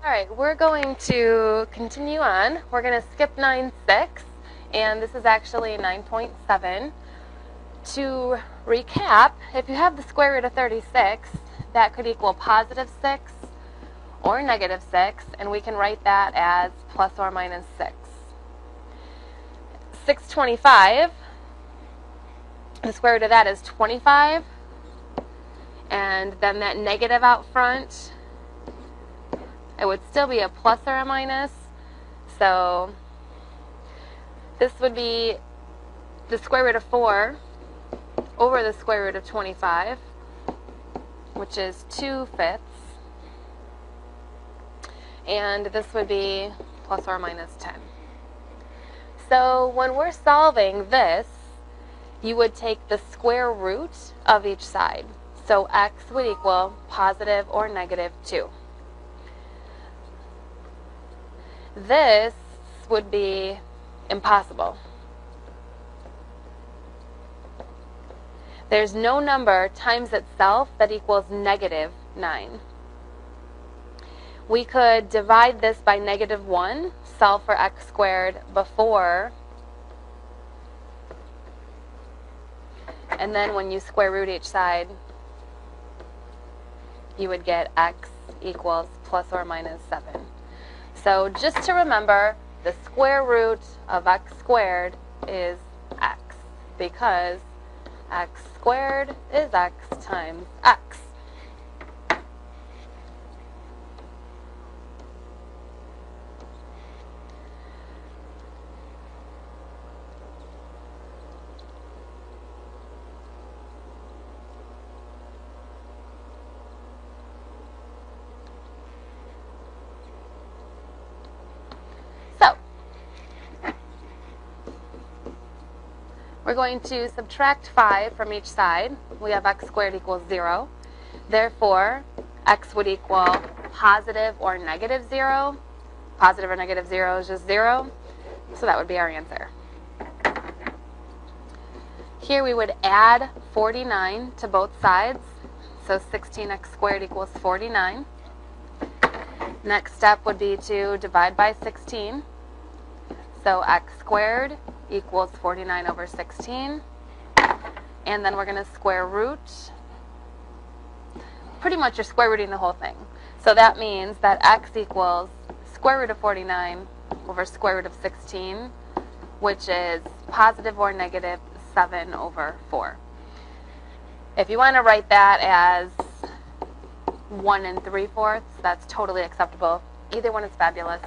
All right, we're going to continue on. We're going to skip 9.6, and this is actually 9.7. To recap, if you have the square root of 36, that could equal positive 6 or negative 6, and we can write that as plus or minus 6. 625, the square root of that is 25, and then that negative out front, it would still be a plus or a minus. So this would be the square root of 4 over the square root of 25, which is 2/5. And this would be plus or minus 10. So when we're solving this, you would take the square root of each side. So x would equal positive or negative 2. This would be impossible. There's no number times itself that equals negative 9. We could divide this by negative 1, solve for x squared before, and then when you square root each side, you would get x equals plus or minus 7. So just to remember, the square root of x squared is x, because x squared is x times x. We're going to subtract 5 from each side. We have x squared equals 0. Therefore, x would equal positive or negative 0. Positive or negative 0 is just 0. So that would be our answer. Here we would add 49 to both sides. So 16x squared equals 49. Next step would be to divide by 16. So x squared equals 49 over 16. And then we're going to square root. Pretty much you're square rooting the whole thing. So that means that x equals square root of 49 over square root of 16, which is positive or negative 7 over 4. If you want to write that as 1 3/4, that's totally acceptable. Either one is fabulous.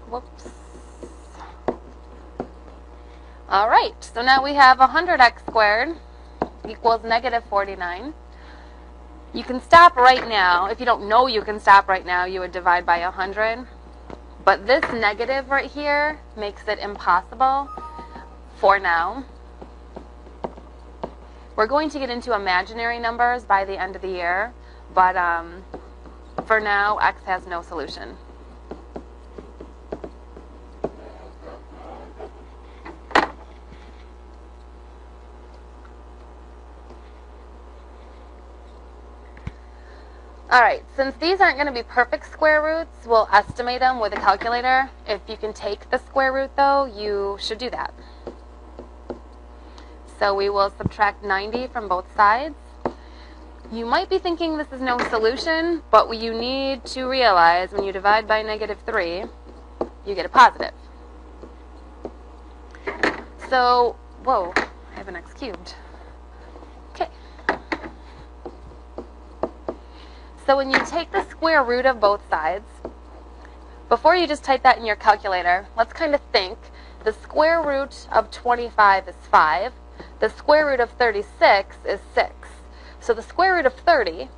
Whoops. All right, so now we have 100x squared equals negative 49. You can stop right now. If you don't know you can stop right now, you would divide by 100. But this negative right here makes it impossible for now. We're going to get into imaginary numbers by the end of the year, but for now, x has no solution. All right, since these aren't going to be perfect square roots, we'll estimate them with a calculator. If you can take the square root, though, you should do that. So we will subtract 90 from both sides. You might be thinking this is no solution, but what you need to realize when you divide by negative 3, you get a positive. So, whoa, I have an x cubed. Okay. So when you take the square root of both sides, before you just type that in your calculator, let's kind of think. The square root of 25 is 5. The square root of 36 is 6. So the square root of 30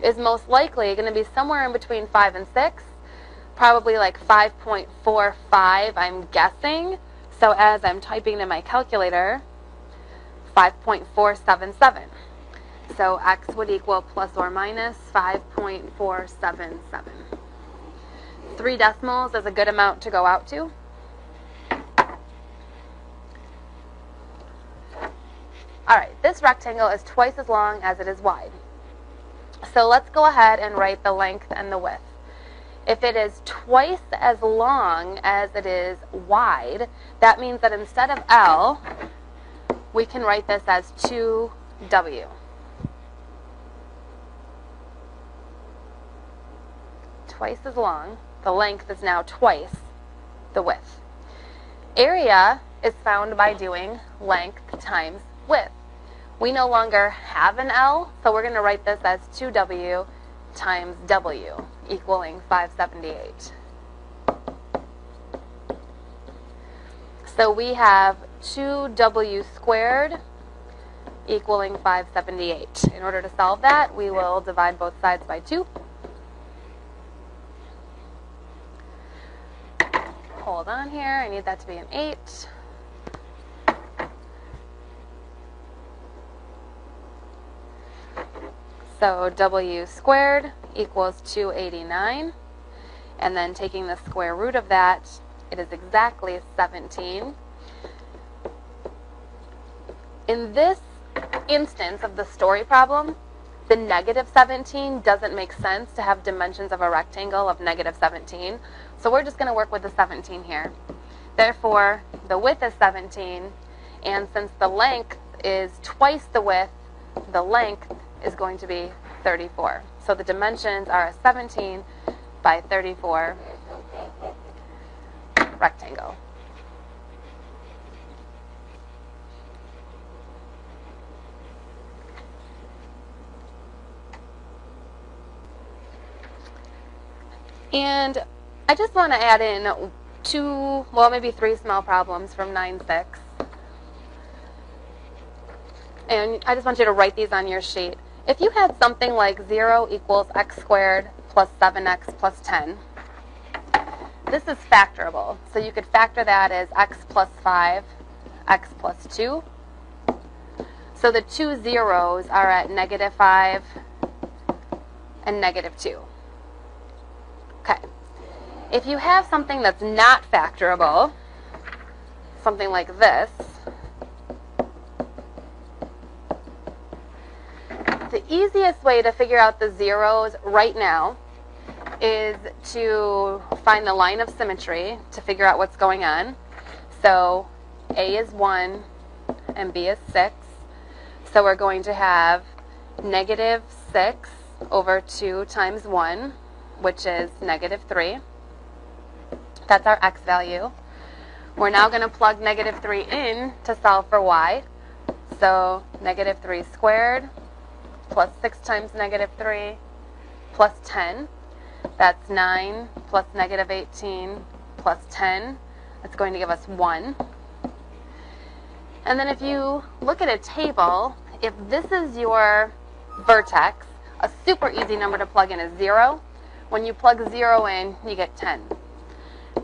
is most likely going to be somewhere in between 5 and 6, probably like 5.45, I'm guessing. So as I'm typing in my calculator, 5.477. So x would equal plus or minus 5.477. 3 decimals is a good amount to go out to. All right, this this rectangle is twice as long as it is wide. So let's go ahead and write the length and the width. If it is twice as long as it is wide, that means that instead of L, we can write this as 2W. Twice as long. The length is now twice the width. Area is found by doing length times width. We no longer have an L, so we're going to write this as 2W times W, equaling 578. So we have 2W squared equaling 578. In order to solve that, we will divide both sides by 2. Hold on here, I need that to be an 8. So W squared equals 289. And then taking the square root of that, it is exactly 17. In this instance of the story problem, the negative 17 doesn't make sense to have dimensions of a rectangle of negative 17. So we're just going to work with the 17 here. Therefore, the width is 17. And since the length is twice the width, the length is going to be 34. So the dimensions are a 17 by 34 rectangle. And I just want to add in maybe 3 small problems from 9-6. And I just want you to write these on your sheet. If you had something like 0 equals x squared plus 7x plus 10, this is factorable. So you could factor that as x plus 5, x plus 2. So the two zeros are at negative 5 and negative 2. Okay. If you have something that's not factorable, something like this, the easiest way to figure out the zeros right now is to find the line of symmetry to figure out what's going on. So A is 1 and B is 6. So we're going to have negative 6 over 2 times 1, which is negative 3. That's our x value. We're now going to plug negative 3 in to solve for y. So negative 3 squared plus 6 times negative 3 plus 10. That's 9 plus negative 18 plus 10. That's going to give us 1. And then if you look at a table, if this is your vertex, a super easy number to plug in is 0. When you plug 0 in, you get 10.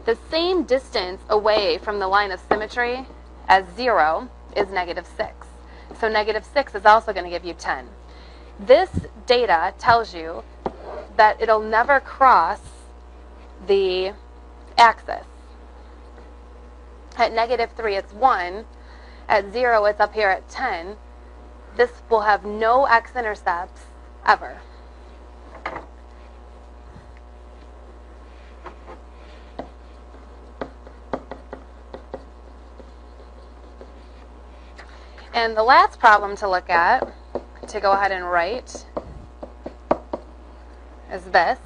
The same distance away from the line of symmetry as 0 is negative 6. So negative 6 is also going to give you 10. This data tells you that it'll never cross the axis. At negative 3, it's 1. At 0, it's up here at 10. This will have no x-intercepts ever. And the last problem to look at, to go ahead and write, is this.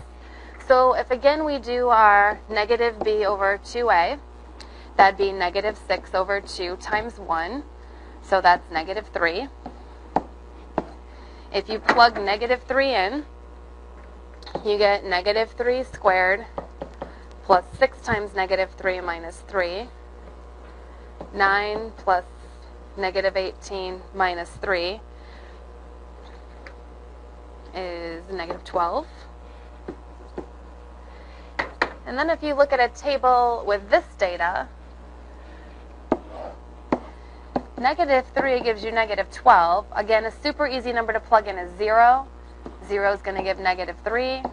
So if again we do our negative b over 2a, that'd be negative 6 over 2 times 1. So that's negative 3. If you plug negative 3 in, you get negative 3 squared plus 6 times negative 3 minus 3. 9 plus negative 18 minus 3 is negative 12. And then if you look at a table with this data, negative 3 gives you negative 12. Again, a super easy number to plug in is 0. 0 is going to give negative 3.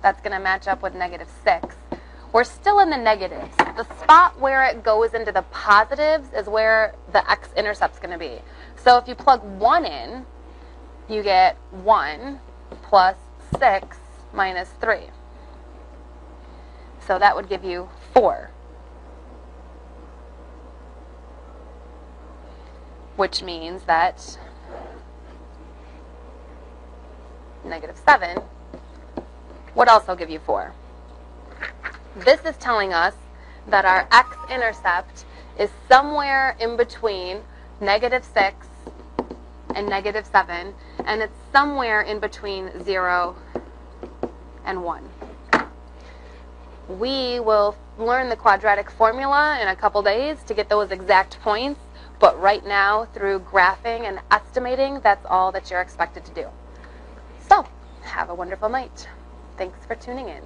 That's going to match up with negative 6. We're still in the negatives. The spot where it goes into the positives is where the x-intercept's going to be. So if you plug 1 in, you get 1 plus 6 minus 3. So that would give you 4. Which means that negative 7 would also give you 4. This is telling us that our x-intercept is somewhere in between negative 6 and negative 7, and it's somewhere in between 0 and 1. We will learn the quadratic formula in a couple days to get those exact points, but right now, through graphing and estimating, that's all that you're expected to do. So, have a wonderful night. Thanks for tuning in.